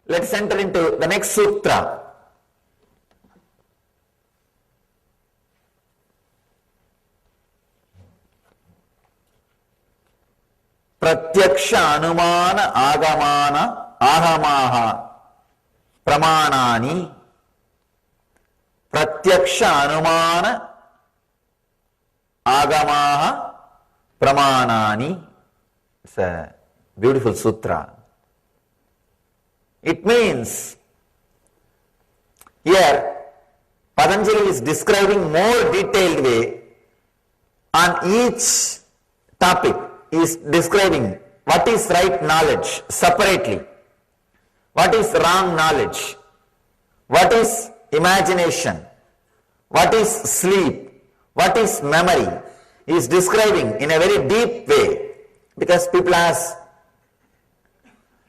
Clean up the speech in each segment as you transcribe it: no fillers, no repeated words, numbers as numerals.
Let's enter into the next sutra. Pratyaksha anumana agamana ahamaha pramanani. Pratyaksha anumana agamaha pramanani. It's a beautiful sutra. It means, here Patanjali is describing more detailed way on each topic. He is describing what is right knowledge separately, what is wrong knowledge, what is imagination, what is sleep, what is memory. He is describing in a very deep way, because people ask,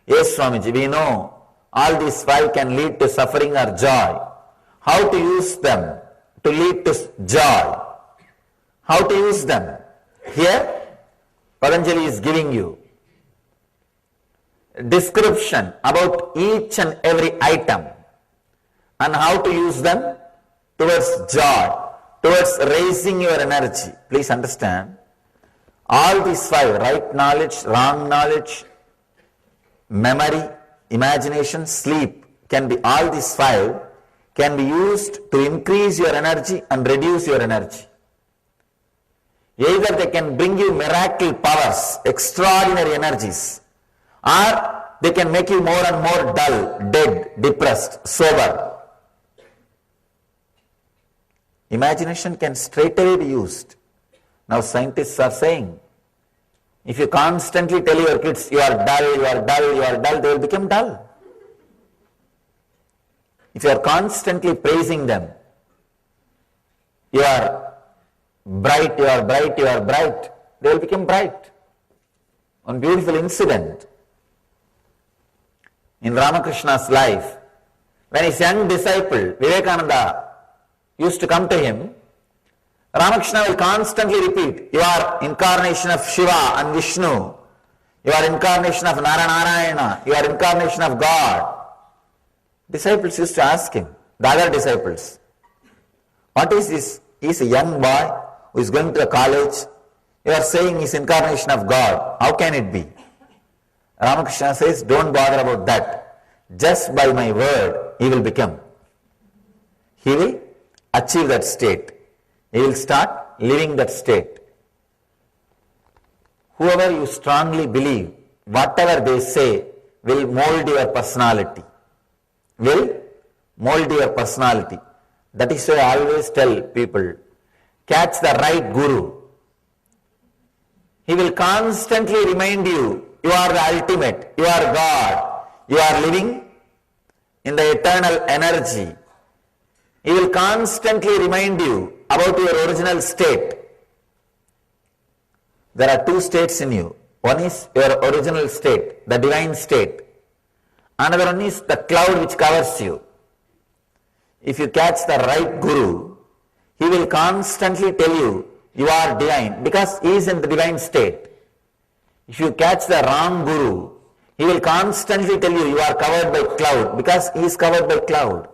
yes Swamiji, we know all these five can lead to suffering or joy. How to use them to lead to joy? How to use them? Here Patanjali is giving you description about each and every item and how to use them towards joy, towards raising your energy. Please understand, all these five, right knowledge, wrong knowledge, memory, imagination, sleep, can be, all these five can be used to increase your energy and reduce your energy. Either they can bring you miracle powers, extraordinary energies, or they can make you more and more dull, dead, depressed, sober. Imagination can straightaway be used. Now scientists are saying, if you constantly tell your kids, you are dull, you are dull, you are dull, they will become dull. If you are constantly praising them, you are bright, you are bright, you are bright, they will become bright. One beautiful incident in Ramakrishna's life, when his young disciple Vivekananda used to come to him, Ramakrishna will constantly repeat, you are incarnation of Shiva and Vishnu, you are incarnation of Narayana, you are incarnation of God. Disciples used to ask him, the other disciples, what is this? He is a young boy who is going to a college, you are saying he is incarnation of God, how can it be? Ramakrishna says, don't bother about that, just by my word he will become. He will achieve that state. He will start living that state. Whoever you strongly believe, whatever they say will mold your personality. Will mold your personality. That is why I always tell people, catch the right guru. He will constantly remind you, you are the ultimate, you are God, you are living in the eternal energy. He will constantly remind you about your original state. There are two states in you. One is your original state, the divine state. Another one is the cloud which covers you. If you catch the right guru, he will constantly tell you, you are divine, because he is in the divine state. If you catch the wrong guru, he will constantly tell you, you are covered by cloud, because he is covered by cloud.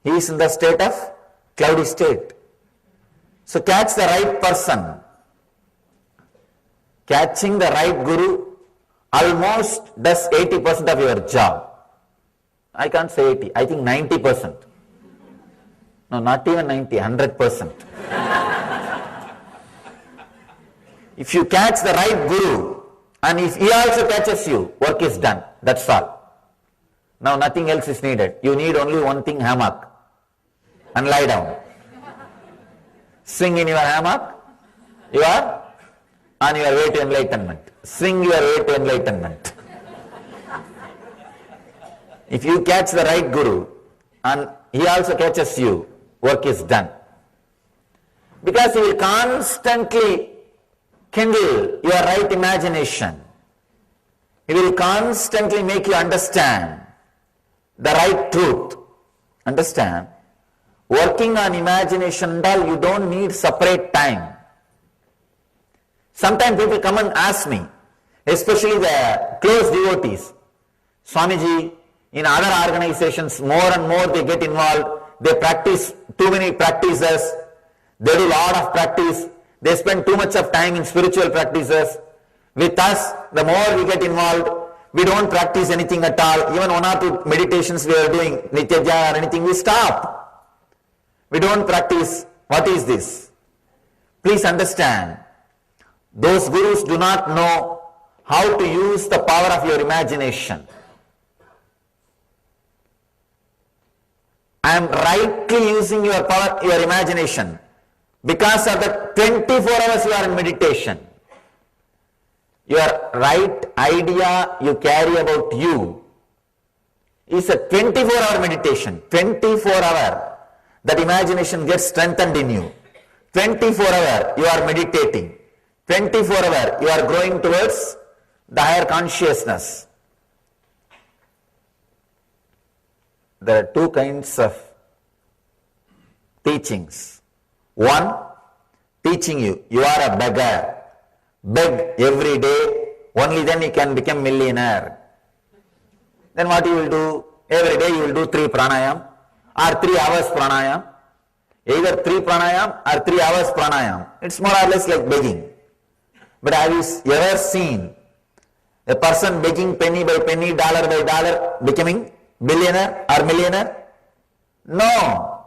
He is in the state of cloudy state. So catch the right person. Catching the right guru almost does 80% of your job. I can't say 80, I think 90%. No, not even 90, 100%. If you catch the right guru, and if he also catches you, work is done. That's all. Now nothing else is needed. You need only one thing, hammock. And lie down. Swing in your hammock, you are on your way to enlightenment. Swing your way to enlightenment. If you catch the right guru and he also catches you, work is done. Because he will constantly kindle your right imagination. He will constantly make you understand the right truth. Understand? Working on imagination and all, you don't need separate time. Sometimes people come and ask me, especially the close devotees, Swamiji, in other organizations, more and more they get involved. They practice too many practices. They do a lot of practice. They spend too much of time in spiritual practices. With us, the more we get involved, we don't practice anything at all. Even 1 or 2 meditations we are doing, Nitya Jaya or anything, we stop. We don't practice. What is this? Please understand, those gurus do not know how to use the power of your imagination. I am rightly using your power, your imagination, because of the 24 hours you are in meditation. Your right idea you carry about you is a 24-hour meditation. 24-hour, that imagination gets strengthened in you. 24-hour you are meditating. 24-hour you are growing towards the higher consciousness. There are 2 kinds of teachings. One, teaching you are a beggar. Beg every day, only then you can become millionaire. Then what you will do? Every day you will do 3 pranayam or 3 hours pranayam. Either 3 pranayam or 3 hours pranayam. It's more or less like begging. But have you ever seen a person begging penny by penny, dollar by dollar, becoming billionaire or millionaire? No.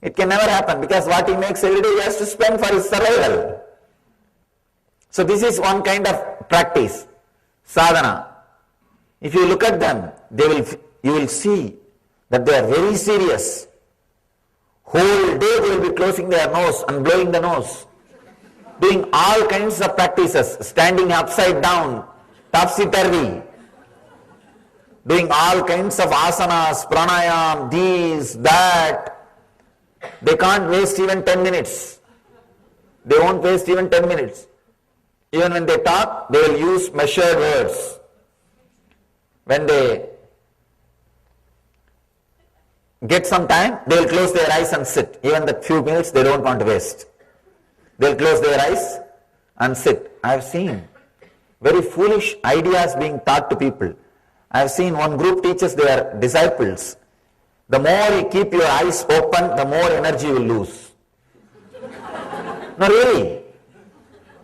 It can never happen, because what he makes every day he has to spend for his survival. So this is one kind of practice, sadhana. If you look at them, you will see that they are very serious. Whole day they will be closing their nose and blowing the nose, doing all kinds of practices, standing upside down, topsy-turvy, doing all kinds of asanas, pranayam, this, that. They can't waste even 10 minutes. They won't waste even 10 minutes. Even when they talk, they will use measured words. When they get some time, they will close their eyes and sit. Even the few minutes they don't want to waste. They will close their eyes and sit. I have seen very foolish ideas being taught to people. I have seen one group teaches their disciples, the more you keep your eyes open, the more energy you will lose. No, really.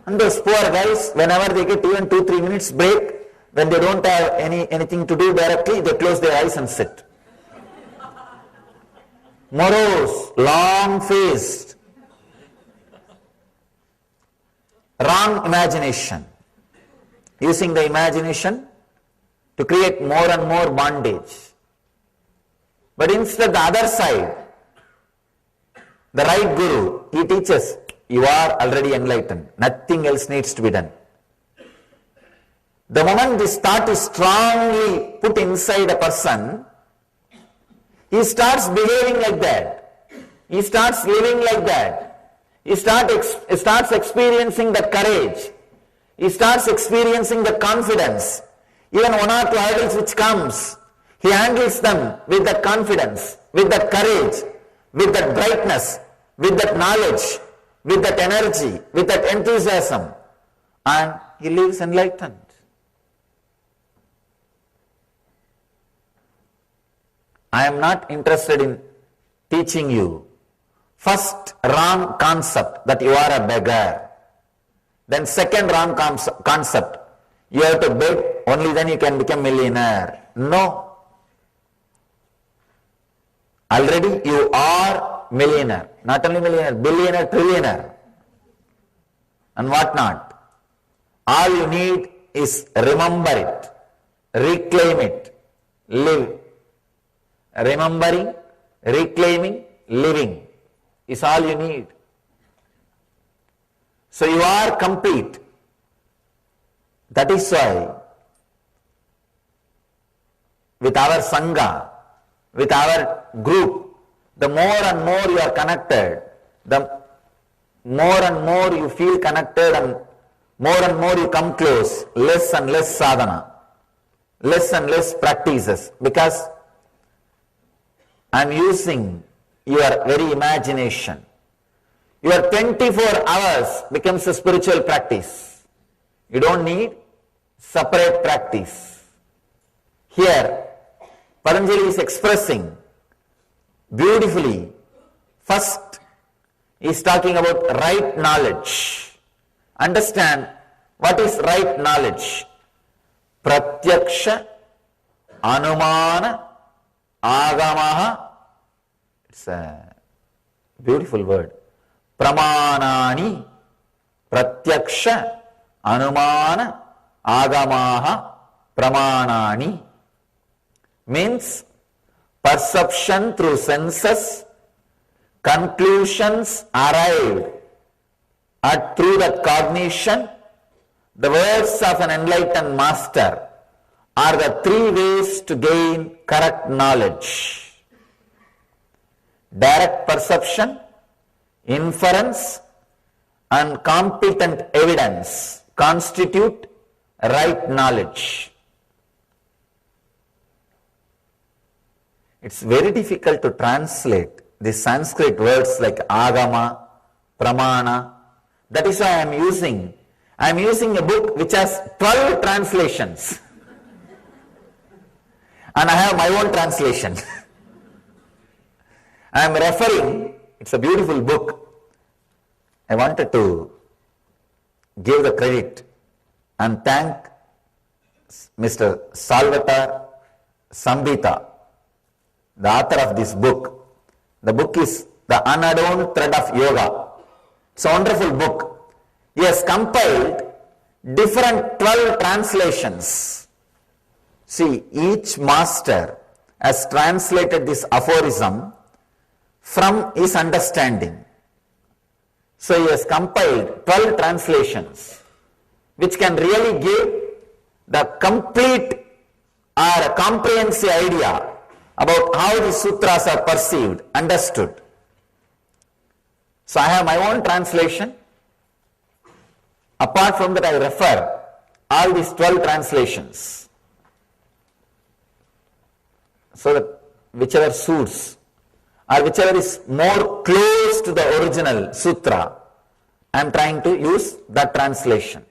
And those poor guys, whenever they get even 2-3 minutes break, when they don't have anything to do directly, they close their eyes and sit. Morose, long-faced, wrong imagination. Using the imagination to create more and more bondage. But instead, the other side, the right guru, he teaches, you are already enlightened. Nothing else needs to be done. The moment this thought is strongly put inside a person, he starts behaving like that. He starts living like that. He starts experiencing the courage. He starts experiencing the confidence. Even 1 or 2 idols which comes, he handles them with that confidence, with that courage, with that brightness, with that knowledge, with that energy, with that enthusiasm, and he lives enlightened. I am not interested in teaching you first wrong concept that you are a beggar. Then second wrong concept, you have to beg, only then you can become millionaire. No. Already you are millionaire. Not only millionaire, billionaire, trillionaire, and what not. All you need is remember it, reclaim it, live. Remembering, reclaiming, living is all you need. So you are complete. That is why with our Sangha, with our group, the more and more you are connected, the more and more you feel connected, and more you come close, less and less sadhana, less and less practices, because I am using your very imagination. Your 24 hours becomes a spiritual practice. You don't need separate practice. Here, Patanjali is expressing beautifully. First, he is talking about right knowledge. Understand what is right knowledge. Pratyaksha, Anumana, Agamaha. It's a beautiful word. Pramanani, Pratyaksha, Anumana, Agamaha, Pramanani. Means perception through senses, conclusions arrived at through that cognition. The words of an enlightened master are the three ways to gain correct knowledge. Direct perception, inference, and competent evidence constitute right knowledge. It's very difficult to translate the Sanskrit words like agama, pramana. That is why I am using a book which has 12 translations. And I have my own translation. I am referring, it's a beautiful book. I wanted to give the credit and thank Mr. Salvatore Sambita, the author of this book. The book is The Unadorned Thread of Yoga. It's a wonderful book. He has compiled different 12 translations. See, each master has translated this aphorism from his understanding. So he has compiled 12 translations which can really give the complete or a comprehensive idea about how the sutras are perceived, understood. So I have my own translation. Apart from that, I refer all these 12 translations. So that whichever suits or whichever is more close to the original sutra, I am trying to use that translation.